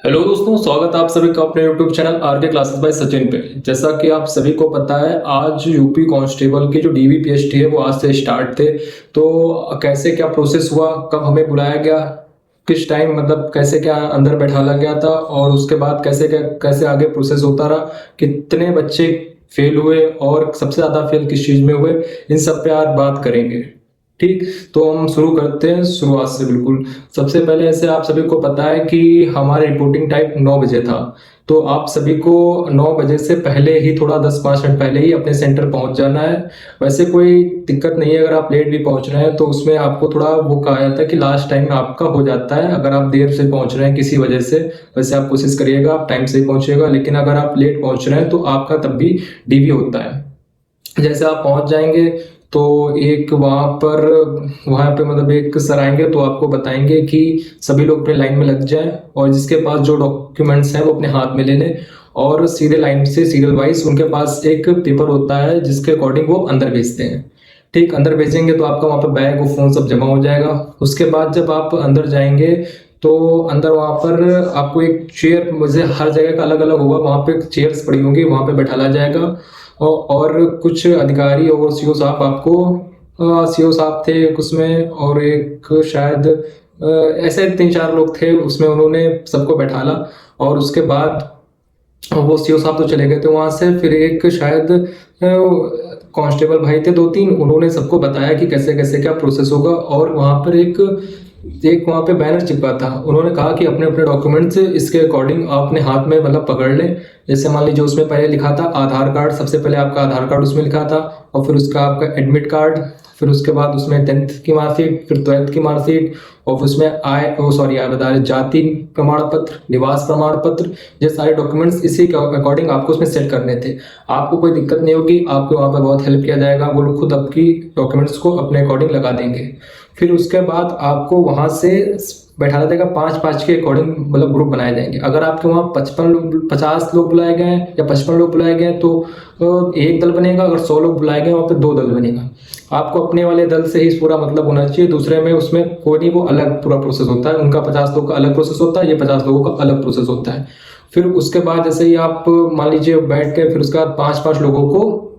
Hello दोस्तों, स्वागत है आप सभी का अपने YouTube channel RK classes by Sachin पे। जैसा कि आप सभी को पता है, आज यूपी कांस्टेबल की जो डीवीपीएसटी है वो आज से स्टार्ट थे। तो कैसे क्या प्रोसेस हुआ, कब हमें बुलाया गया, किस टाइम मतलब कैसे क्या अंदर बैठाला गया था और उसके बाद कैसे आगे प्रोसेस होता रहा, कितने बच्चे फेल हुए और सबसे ज़्यादा फेल किस चीज़ में हुए, इन सब पे आज बात करेंगे। ठीक, तो हम शुरू करते हैं शुरुआत से। बिल्कुल सबसे पहले ऐसे आप सभी को पता है कि हमारा रिपोर्टिंग टाइम 9 बजे था। तो आप सभी को 9 बजे से पहले ही थोड़ा 10-5 मिनट पहले ही अपने सेंटर पहुंच जाना है। वैसे कोई दिक्कत नहीं है, अगर आप लेट भी पहुंच रहे हैं तो उसमें आपको थोड़ा वो कहा जाता है कि लास्ट टाइम आपका हो जाता है अगर आप देर से पहुंच रहे हैं किसी वजह से। वैसे आप कोशिश करिएगा आप टाइम से ही पहुंचिएगा, लेकिन अगर आप लेट पहुंच रहे हैं तो आपका तब भी डीवी होता है। जैसे आप पहुंच जाएंगे तो एक वहां पे मतलब एक सर आएंगे तो आपको बताएंगे कि सभी लोग अपने लाइन में लग जाएं और जिसके पास जो डॉक्यूमेंट्स हैं वो अपने हाथ में ले लें और सीधे लाइन से सीरियल वाइज उनके पास एक पेपर होता है जिसके अकॉर्डिंग वो अंदर भेजते हैं। ठीक, अंदर भेजेंगे तो आपका वहाँ पे बैग और फोन सब जमा हो जाएगा। उसके बाद जब आप अंदर जाएंगे तो अंदर वहाँ पर आपको एक चेयर, मुझे हर जगह का अलग अलग होगा, वहाँ पे चेयर्स पड़ी होंगी, वहाँ पे बैठाला जाएगा। और कुछ अधिकारी और सीओ साहब आपको, सीओ साहब थे उसमें और एक शायद ऐसे 3-4 लोग थे उसमें, उन्होंने सबको बैठाला। और उसके बाद वो सीओ साहब तो चले गए थे वहां से, फिर एक शायद कांस्टेबल भाई थे 2-3, उन्होंने सबको बताया कि कैसे कैसे क्या प्रोसेस होगा। और वहां पर एक एक वहां पे बैनर चिपका था, उन्होंने कहा कि अपने अपने डॉक्यूमेंट्स इसके अकॉर्डिंग आप अपने हाथ में मतलब पकड़ लें। जैसे मान लीजिए उसमें पहले लिखा था आधार कार्ड, सबसे पहले आपका आधार कार्ड उसमें लिखा था और फिर उसका आपका एडमिट कार्ड, फिर उसके बाद उसमें 10th की मार्कशीट, फिर 12th की मार्कशीट और फिर उसमें आय बता रहे जाति प्रमाण पत्र, निवास प्रमाण पत्र, ये सारे डॉक्यूमेंट्स इसी के अकॉर्डिंग आपको उसमें सेट करने थे। आपको कोई दिक्कत नहीं होगी, आपको वहाँ पर बहुत हेल्प किया जाएगा, वो लोग खुद आपकी डॉक्यूमेंट्स को अपने अकॉर्डिंग लगा देंगे। फिर उसके बाद आपको वहां से बैठाया जाएगा, 5-5 के अकॉर्डिंग मतलब ग्रुप बनाए जाएंगे। अगर आपके वहाँ 50 लोग बुलाए गए हैं या 55 लोग बुलाए गए हैं तो एक दल बनेगा, अगर 100 लोग बुलाए गए वहाँ पे 2 दल बनेगा। आपको अपने वाले दल से ही पूरा मतलब होना चाहिए, दूसरे में उसमें कोई नहीं, वो अलग पूरा प्रोसेस होता है। उनका 50 लोग का अलग प्रोसेस होता है, ये 50 लोगों का अलग प्रोसेस होता है। फिर उसके बाद जैसे ही आप मान लीजिए बैठ के, फिर उसके बाद 5-5 लोगों को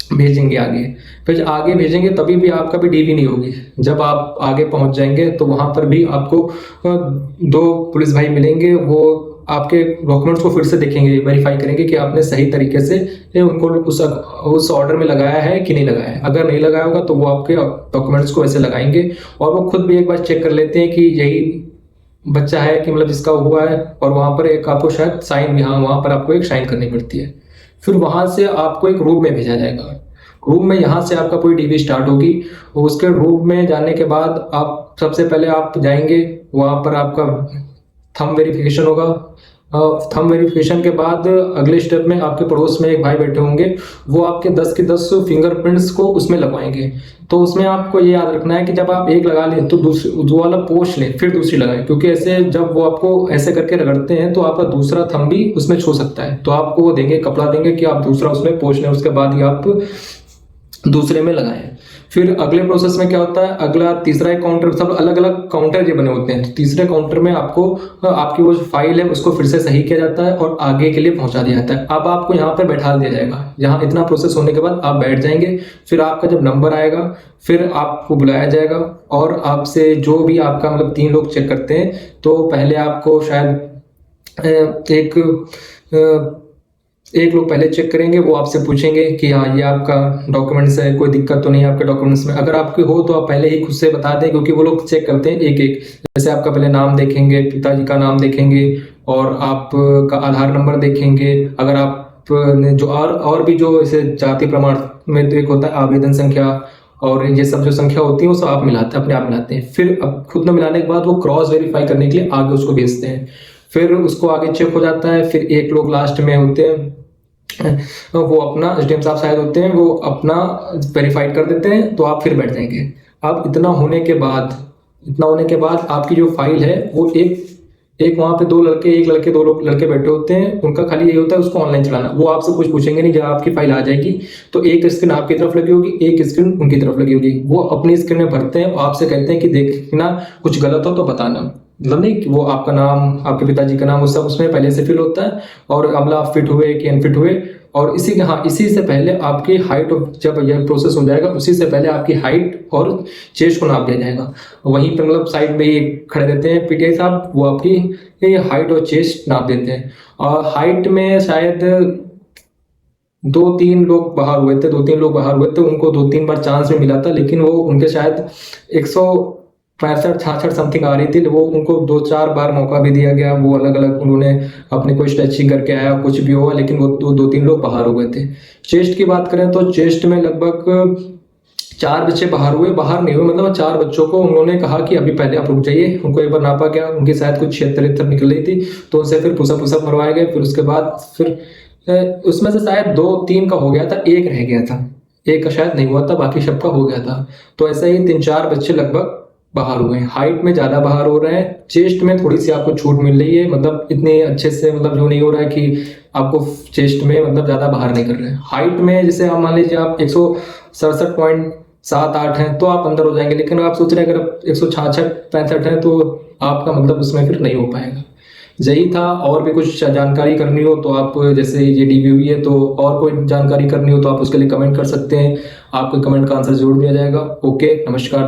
भेजेंगे आगे। फिर आगे भेजेंगे तभी भी आपका भी डीवी नहीं होगी। जब आप आगे पहुंच जाएंगे तो वहां पर भी आपको 2 पुलिस भाई मिलेंगे, वो आपके डॉक्यूमेंट्स को फिर से देखेंगे, वेरीफाई करेंगे कि आपने सही तरीके से उनको उस ऑर्डर में लगाया है कि नहीं लगाया है। अगर नहीं लगाया होगा तो वो आपके डॉक्यूमेंट्स को ऐसे लगाएंगे और वो खुद भी एक बार चेक कर लेते हैं कि यही बच्चा है कि मतलब जिसका हुआ है। और वहां पर एक आपको शायद साइन भी, हाँ वहां पर आपको एक साइन करनी पड़ती है। फिर वहां से आपको एक रूम में भेजा जाएगा। रूम में यहाँ से आपका पूरी डीवी स्टार्ट होगी। उसके रूम में जाने के बाद आप सबसे पहले आप जाएंगे, वहां पर आपका थंब वेरिफिकेशन होगा। थंब वेरिफिकेशन के बाद अगले स्टेप में आपके पड़ोस में एक भाई बैठे होंगे, वो आपके 10 के 10 फिंगरप्रिंट्स को उसमें लगवाएंगे। तो उसमें आपको ये याद रखना है कि जब आप एक लगा लें तो दूसरी जो वाला पोंछ लें फिर दूसरी लगाएं, क्योंकि ऐसे जब वो आपको ऐसे करके रगड़ते हैं तो आपका दूसरा थंब भी उसमें छू सकता है। तो आपको वो देंगे, कपड़ा देंगे कि आप दूसरा उसमें पोंछ लें, उसके बाद ही आप दूसरे में लगाएं। फिर अगले प्रोसेस में क्या होता है, अगला तीसरा एक काउंटर, सब अलग अलग काउंटर ये बने होते हैं। तो तीसरे काउंटर में आपको आपकी वो फाइल है उसको फिर से सही किया जाता है और आगे के लिए पहुंचा दिया जाता है। अब आपको यहाँ पर बैठा दिया जाएगा। यहाँ इतना प्रोसेस होने के बाद आप बैठ जाएंगे। फिर आपका जब नंबर आएगा फिर आपको बुलाया जाएगा और आपसे जो भी आपका मतलब 3 लोग चेक करते हैं। तो पहले आपको शायद एक लोग पहले चेक करेंगे, वो आपसे पूछेंगे कि हाँ ये आपका डॉक्यूमेंट्स है, कोई दिक्कत तो नहीं है आपके डॉक्यूमेंट्स में। अगर आपके हो तो आप पहले ही खुद से बता दें, क्योंकि वो लोग चेक करते हैं एक एक। जैसे आपका पहले नाम देखेंगे, पिताजी का नाम देखेंगे और आपका आधार नंबर देखेंगे। अगर आप ने जो और भी जो इसे जाति प्रमाण में तो एक होता है आवेदन संख्या, और ये सब जो संख्या होती है वो सब आप मिलाते हैं, अपने आप मिलाते हैं। फिर अब खुद में मिलाने के बाद वो क्रॉस वेरीफाई करने के लिए आगे उसको भेजते हैं। फिर उसको आगे चेक हो जाता है। फिर एक लोग लास्ट में होते हैं, वो अपना एसडीएम साहब शायद होते हैं, वो अपना वेरीफाइड कर देते हैं। तो आप फिर बैठ जाएंगे। अब इतना होने के बाद आपकी जो फाइल है वो एक वहां पे 2 लड़के, एक लड़के 2 लड़के बैठे होते हैं। उनका खाली यही होता है उसको ऑनलाइन चलाना। वो आपसे कुछ पूछेंगे नहीं, जब आपकी फाइल आ जाएगी तो एक स्क्रीन आपकी तरफ लगी होगी, एक स्क्रीन उनकी तरफ लगी होगी। वो अपनी स्क्रीन में भरते हैं और आपसे कहते हैं कि देखना कुछ गलत हो तो बताना। मतलब नहीं कि वो आपका नाम, आपके पिताजी का नाम, वो सब उसमें पहले से फिल होता है, और अगला आप फिट हुए कि अनफिट हुए। और इसी से पहले आपकी हाइट, जब यह प्रोसेस हो जाएगा उसी से पहले आपकी हाइट और चेस्ट को नाप दिया जाएगा। वहीं पर मतलब साइड में ही खड़े रहते हैं पीटीआई साहब, वो आपकी हाइट और चेस्ट नाप देते हैं। और हाइट में शायद 2-3 लोग बाहर हुए थे, उनको 2-3 बार चांस भी मिला था, लेकिन वो उनके शायद 165-66 समथिंग आ रही थी, वो उनको 2-4 बार मौका भी दिया गया, वो अलग अलग उन्होंने अपने कोई स्ट्रेचिंग करके आया, कुछ भी हुआ, लेकिन वो 2-3 लोग बाहर हो गए थे। चेस्ट की बात करें तो चेस्ट में लगभग 4 बच्चे बाहर नहीं हुए, मतलब 4 बच्चों को उन्होंने कहा कि अभी पहले आप रुक जाइए। उनको एक बार नापा गया, उनकी शायद कुछ 76 निकल रही थी, तो उनसे फिर पुशअप मरवाए गए। फिर उसके बाद फिर उसमें से शायद 2-3 का हो गया था, एक रह गया था, एक का शायद नहीं हुआ था, बाकी सबका हो गया था। तो ऐसे ही 3-4 बच्चे लगभग बाहर हुए हैं। हाइट में ज़्यादा बाहर हो रहे हैं, चेस्ट में थोड़ी सी आपको छूट मिल रही है, मतलब इतने अच्छे से मतलब जो नहीं हो रहा है कि आपको चेस्ट में मतलब ज़्यादा बाहर नहीं कर रहे हैं। हाइट में जैसे आप मान लीजिए आप 167.78 हैं तो आप अंदर हो जाएंगे, लेकिन आप सोच रहे हैं अगर आप 166-65 हैं तो आपका मतलब उसमें फिर नहीं हो पाएगा। यही था। और भी कुछ जानकारी करनी हो तो आप, जैसे ये डीवी हुई है तो और कोई जानकारी करनी हो तो आप उसके लिए कमेंट कर सकते हैं, आपके कमेंट का आंसर जरूर दिया जाएगा। ओके, नमस्कार।